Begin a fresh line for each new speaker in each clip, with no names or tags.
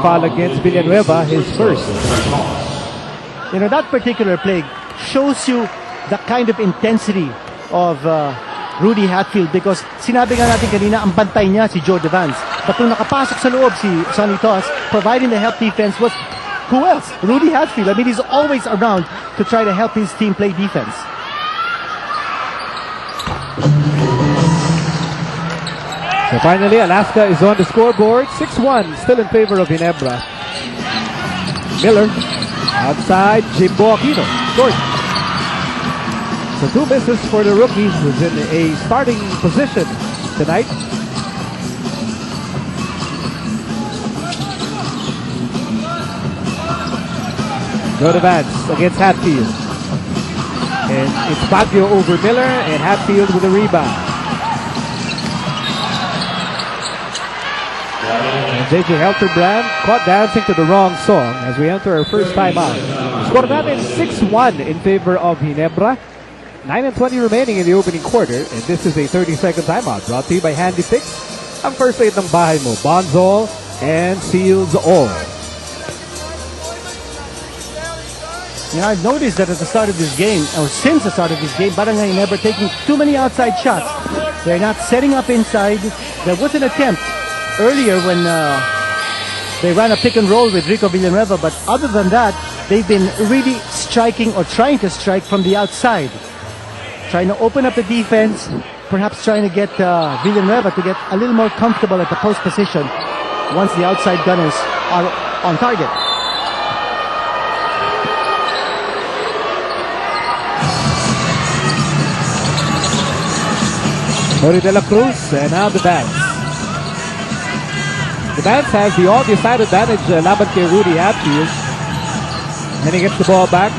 foul against Villanueva, his first.
You know, that particular play shows you the kind of intensity of Rudy Hatfield, because sinabi nga natin kanina, ang bantay niya si Joe Devance. But kung nakapasok sa loob si Sonny Toss, providing the help defense was, who else? Rudy Hatfield. I mean, he's always around to try to help his team play defense.
So finally, Alaska is on the scoreboard. 6-1, still in favor of Ginebra. Miller, outside, Jimbo Aquino, short. So 2 misses for the rookie, who's in a starting position tonight. Go to Vance against Hatfield. And it's Baguio over Miller, and Hatfield with a rebound. And JJ Helterbrand caught dancing to the wrong song as we enter our first timeout. Score natin 6-1 in favor of Ginebra. 9:20 remaining in the opening quarter, and this is a 30-second timeout brought to you by Handy Fix. Ang first aid ng bahay mo, Bonzol and Seals All.
You know, I've noticed that at the start of this game, or since the start of this game, Barangay Ginebra taking too many outside shots. They're not setting up inside. There was an attempt earlier when they ran a pick and roll with Rico Villanueva, but other than that, they've been really striking or trying to strike from the outside. Trying to open up the defense, perhaps trying to get Villanueva to get a little more comfortable at the post position once the outside gunners are on target.
Mori de la Cruz, and now the Vance. The Vance has the obvious side advantage, laban kay Rudy Hatfield. And he gets the ball back.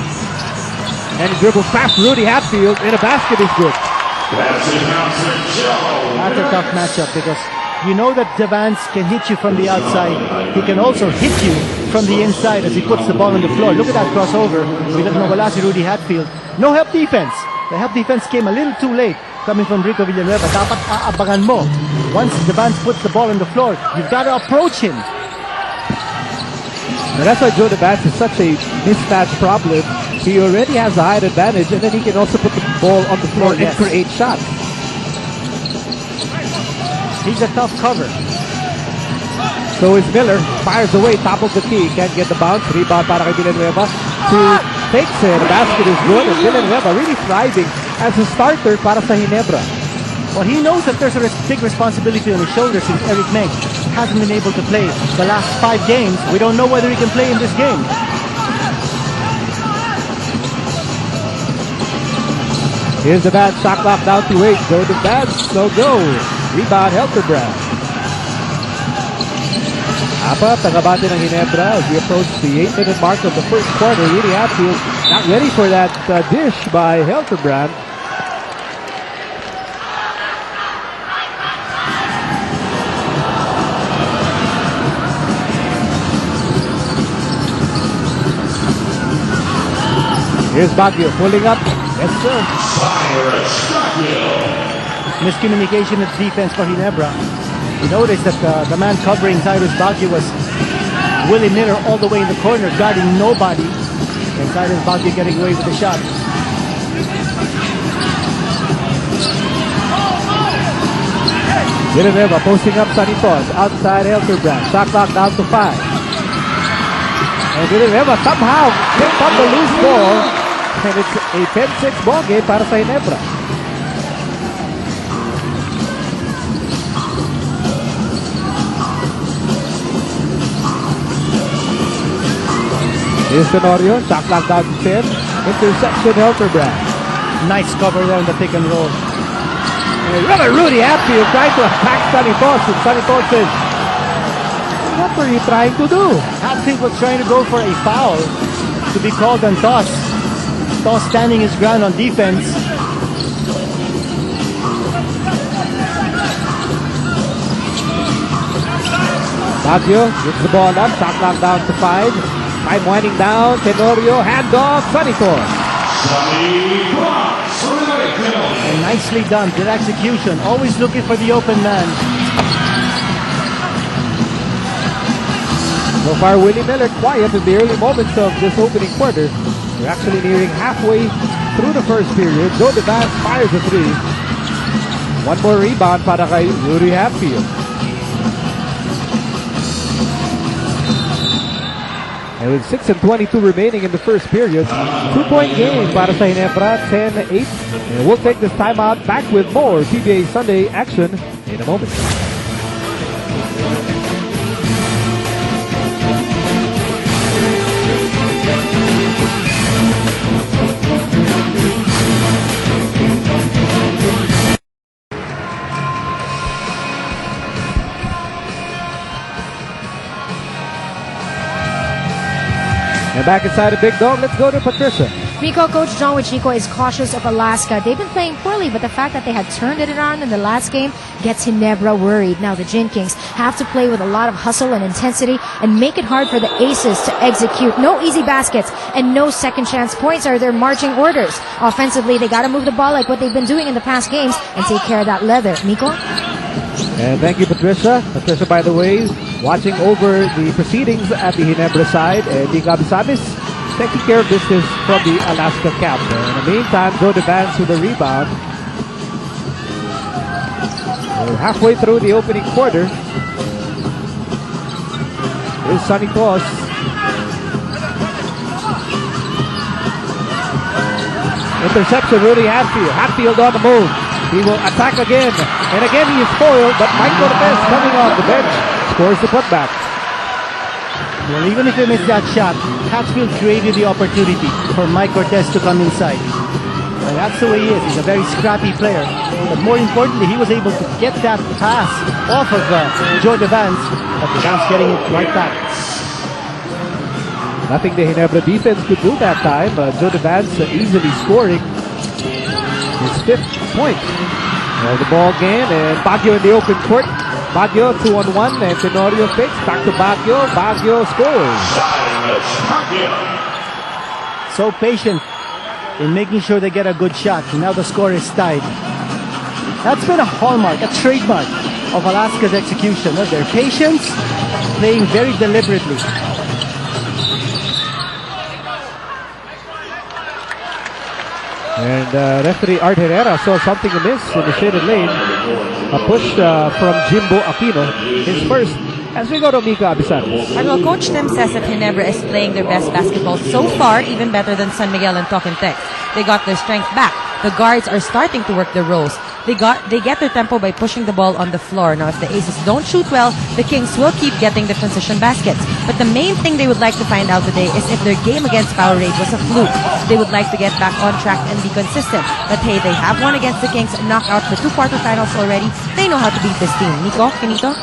And he dribbles past Rudy Hatfield, and a basket is good.
That's a tough matchup, because you know that Devance can hit you from the outside. He can also hit you from the inside as he puts the ball on the floor. Look at that crossover. Nawala si Rudy Hatfield. No help defense. The help defense came a little too late coming from Rico Villanueva. Dapat aabangan mo. Once Devance puts the ball on the floor, you've got to approach him.
And that's why Joe Devance is such a mismatch problem. He already has the height advantage, and then he can also put the ball on the floor and create shots.
He's a tough cover.
So is Miller. Fires away, top of the key. Can't get the bounce. Rebound para kay Villanueva. Takes it. The basket is good. And Villanueva really thriving as a starter para sa Ginebra.
Well, he knows that there's a big responsibility on his shoulders since Eric Meng hasn't been able to play the last 5 games. We don't know whether he can play in this game.
Here's the Vance, shot clock down to 8. Go to Vance, no go. Rebound, Helterbrand. Apat, ang abante ng Ginebra as we approach the 8-minute mark of the first quarter. Rudy Hatfield not ready for that dish by Helterbrand. Here's Baguio pulling up. Yes, sir.
Miscommunication of defense for Ginebra. You notice that the man covering Cyrus Baguio was Willie Miller all the way in the corner, guarding nobody. And Cyrus Baguio getting away with the shot.
Villanueva posting up Sanitos. Outside Helterbrand. Shot clock down to 5. And Villanueva somehow picked up the loose ball. And it's a 10-6 ball game para sa Ginebra. Here's Tenorio, shot clock down to 10. Interception, Helterbrand.
Nice cover there on the pick and roll.
And Rudy Hatfield trying to attack Sanitos. And Sanitos says, what were you trying to do?
Hatfield was trying to go for a foul to be called on Toss. Toss standing his ground on defense.
Baguio gets the ball up, shot clock down to 5. Time winding down, Tenorio, handoff, Sanitos.
And nicely done, good execution. Always looking for the open man.
So far, Willie Miller quiet in the early moments of this opening quarter. We're actually nearing halfway through the first period. Joe Devance fires a three. One more rebound para kay Yuri Hatfield. And with 6:22 remaining in the first period, 2-point game para sa Ginebra, 10-8. And we'll take this timeout back with more PBA Sunday action in a moment. And back inside the Big Dome, let's go to Patricia.
Rico, Coach John Wichiko is cautious of Alaska. They've been playing poorly, but the fact that they had turned it around in the last game gets Ginebra worried. Now the Gin Kings have to play with a lot of hustle and intensity and make it hard for the Aces to execute. No easy baskets and no second chance points are their marching orders. Offensively, they got to move the ball like what they've been doing in the past games and take care of that leather. Nico?
And thank you, Patricia. Patricia, by the way, watching over the proceedings at the Ginebra side. And Mika Abisabis taking care of business from the Alaska camp. In the meantime, Joe Devance with a rebound. We're halfway through the opening quarter. Here's Sonny Toss. Interception, Rudy Hatfield. Hatfield on the move. He will attack again. And again he is foiled, but Mike Cortez coming off the bench scores the putback.
Well, even if he missed that shot, Hatfield created the opportunity for Mike Cortez to come inside. And that's the way he is. He's a very scrappy player. But more importantly, he was able to get that pass off of Joe Devance, but Devance getting it right back.
Nothing the Ginebra defense could do that time. Joe Devance easily scoring his 5th point. Well, the ball game, and Baguio in the open court. Baguio 2-on-1, and Tenorio fakes. Back to Baguio. Baguio scores.
So patient in making sure they get a good shot. Now the score is tied. That's been a hallmark, a trademark of Alaska's execution. Their patience, playing very deliberately.
And referee Art Herrera saw something amiss in the shaded lane. A push from Jimbo Aquino, his first. As we go to Mika Abisabis.
And well, Coach Tim says that Ginebra is playing their best basketball so far, even better than San Miguel and Tokentex. They got their strength back. The guards are starting to work their roles. They get their tempo by pushing the ball on the floor. Now, if the Aces don't shoot well, the Kings will keep getting the transition baskets. But the main thing they would like to find out today is if their game against Powerade was a fluke. They would like to get back on track and be consistent. But hey, they have won against the Kings, knocked out for 2 quarterfinals already. They know how to beat this team. Nico, Finito?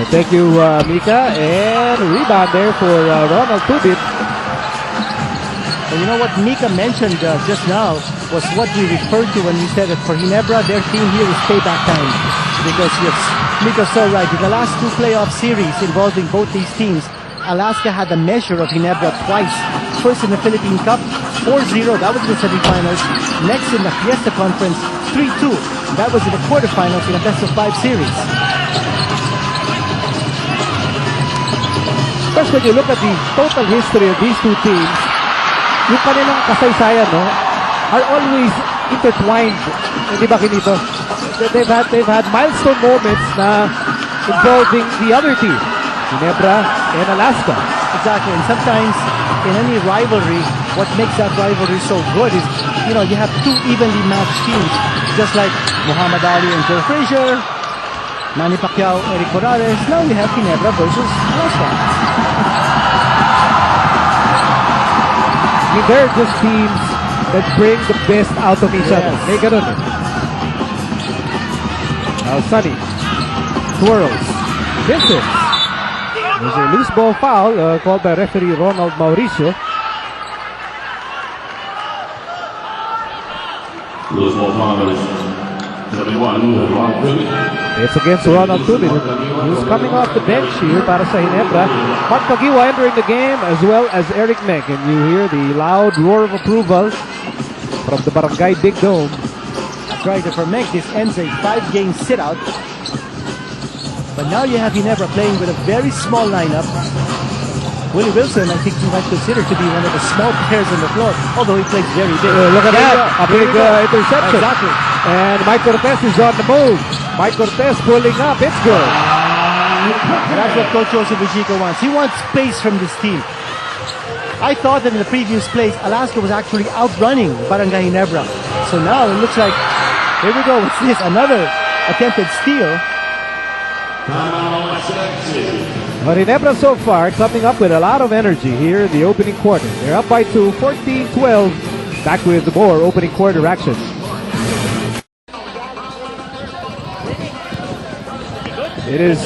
Thank you, Mika. And rebound there for Ronald Tubit.
And you know what Mika mentioned just now was what we referred to when we said that for Ginebra, their theme here is payback time. Because yes, Mika's so right. In the last 2 playoff series involving both these teams, Alaska had the measure of Ginebra twice. First in the Philippine Cup, 4-0. That was in the semifinals. Next in the Fiesta Conference, 3-2. That was in the quarterfinals in a best-of-5 series.
First, when you look at the total history of these two teams, yung kanilang kasaysayan, are always intertwined. Hindi ba, Kinito? They've had milestone moments na involving the other team, Ginebra and Alaska.
Exactly, and sometimes in any rivalry, what makes that rivalry so good is, you have 2 evenly matched teams, just like Muhammad Ali and Joe Frazier, Manny Pacquiao, Eric Morales. Now you have Ginebra versus Alaska.
They're just teams that bring the best out of each other. May ganun eh. Now Sonny twirls, misses. There's a loose ball foul called by referee Ronald Mauricio.
Loose ball foul is 71.
It's against Ronald Tubin, who's coming off the bench here para sa Ginebra. Mark Pagiwa entering the game, as well as Eric Meg. And you hear the loud roar of approval from the Barangay Big Dome.
That's right, and for Meg, this ends a 5-game sit-out. But now you have Ginebra playing with a very small lineup. Willie Wilson, I think you might consider to be one of the small players on the floor, although he plays very big.
Look at that, a big interception.
Exactly.
And Mike Cortez is on the move. Mike Cortez pulling up, it's good.
That's what Coach Joseph Ujico wants. He wants space from this team. I thought that in the previous plays, Alaska was actually outrunning Barangay Ginebra. So now it looks like, here we go, what's this? Another attempted steal.
But Ginebra so far coming up with a lot of energy here in the opening quarter. They're up by 2, 14-12. Back with more opening quarter action. It is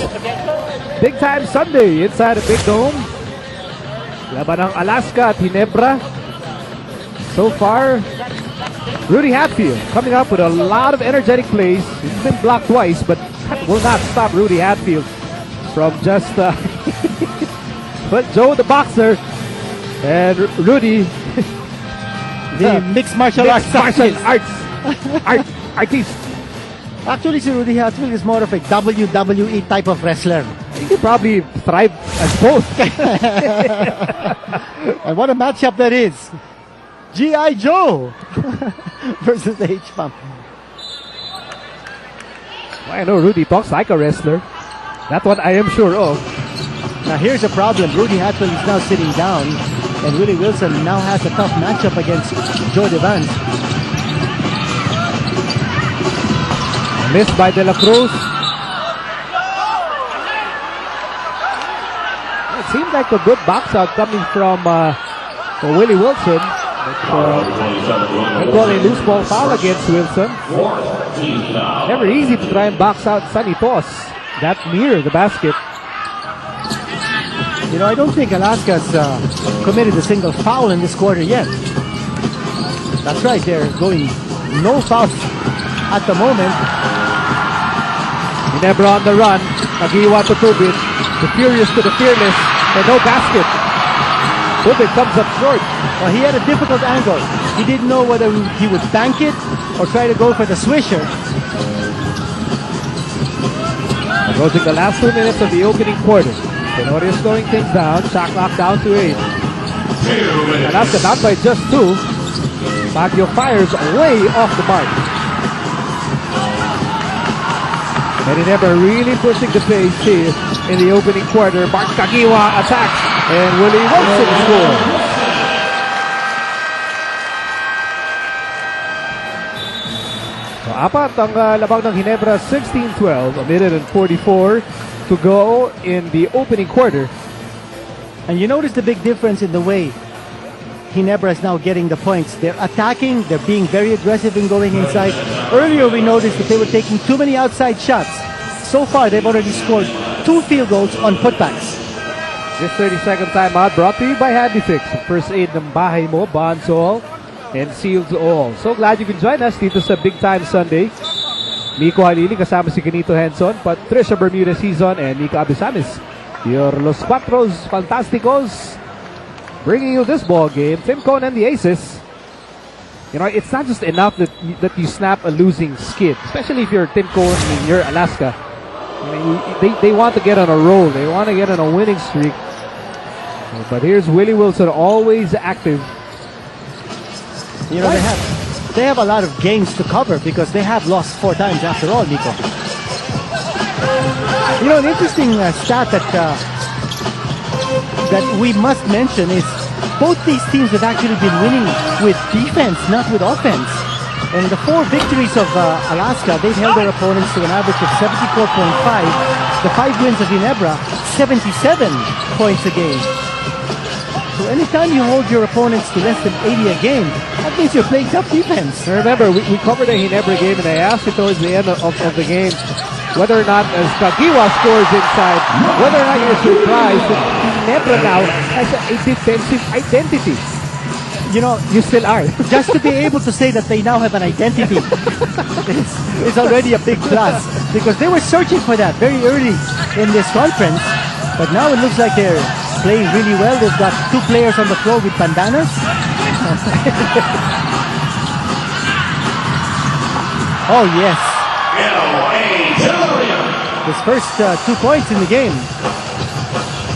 big time Sunday inside a big dome. Laban ng Alaska at Ginebra. So far, Rudy Hatfield coming up with a lot of energetic plays. He's been blocked twice, but that will not stop Rudy Hatfield from just but Joe the boxer and Rudy
the mixed martial arts
artist.
Actually, si Rudy Hatfield is more of a WWE type of wrestler.
He could probably thrive as both.
And what a matchup that is. G.I. Joe versus the H-Pump.
I know Rudy talks like a wrestler. That one I am sure of.
Now here's a problem. Rudy Hatfield is now sitting down, and Willie Wilson now has a tough matchup against Joe Devans.
Missed by De La Cruz. It seemed like a good box out coming from Willie Wilson. They call a loose ball foul against Wilson. Never easy to try and box out Sonny Toss that near the basket.
You know, I don't think Alaska's committed a single foul in this quarter yet. That's right, they're going no fouls at the moment.
Ginebra on the run. Agiwa to Tubin. The furious to the fearless. And no basket. Tubin comes up short.
Well, he had a difficult angle. He didn't know whether he would bank it or try to go for the swisher.
Approaching the last 2 minutes of the opening quarter. Tenorio slowing things down. Shot clock down to 8. Alaska down by just 2. Baguio fires way off the mark. And he never really pushing the pace here in the opening quarter. Mark Kagiwa attacks and Willie Wilson scores. So apat ang labang ng Ginebra, 16-12, a minute and 44 to go in the opening quarter.
And you notice the big difference in the way Ginebra is now getting the points. They're attacking, they're being very aggressive in going inside. Earlier we noticed that they were taking too many outside shots. So far they've already scored 2 field goals on putbacks.
This 30-second timeout brought to you by Handy Fix. First aid ng bahay mo, bonds all, and seals all. So glad you can join us dito sa Big Time Sunday. Miko Halili kasama si Ganito Henson, Patricia Bermuda Season, and Mika Abisamis. Your Los Cuatros Fantasticos bringing you this ball game. Tim Cone and the Aces. You know, it's not just enough that you snap a losing skid, especially if you're Tim Cone and you're Alaska. I mean, they want to get on a roll. They want to get on a winning streak. But here's Willie Wilson, always active.
You know, they have a lot of games to cover because they have lost 4 times after all, Nico. You know, an interesting stat that we must mention is both these teams have actually been winning with defense, not with offense. And in the 4 victories of Alaska, they've held their opponents to an average of 74.5. The 5 wins of Ginebra, 77 points a game. So anytime you hold your opponents to less than 80 a game, that means you're playing tough defense.
Remember, we covered the Ginebra game, and I asked you towards the end of the game whether or not, as Kagiwa scores inside, whether or not you're surprised that Ginebra now has a defensive identity.
You know,
you still are.
Just to be able to say that they now have an identity is already a big plus, because they were searching for that very early in this conference, but now it looks like they're playing really well. They've got 2 players on the floor with bandanas. Oh, yes. his first 2 points in the game.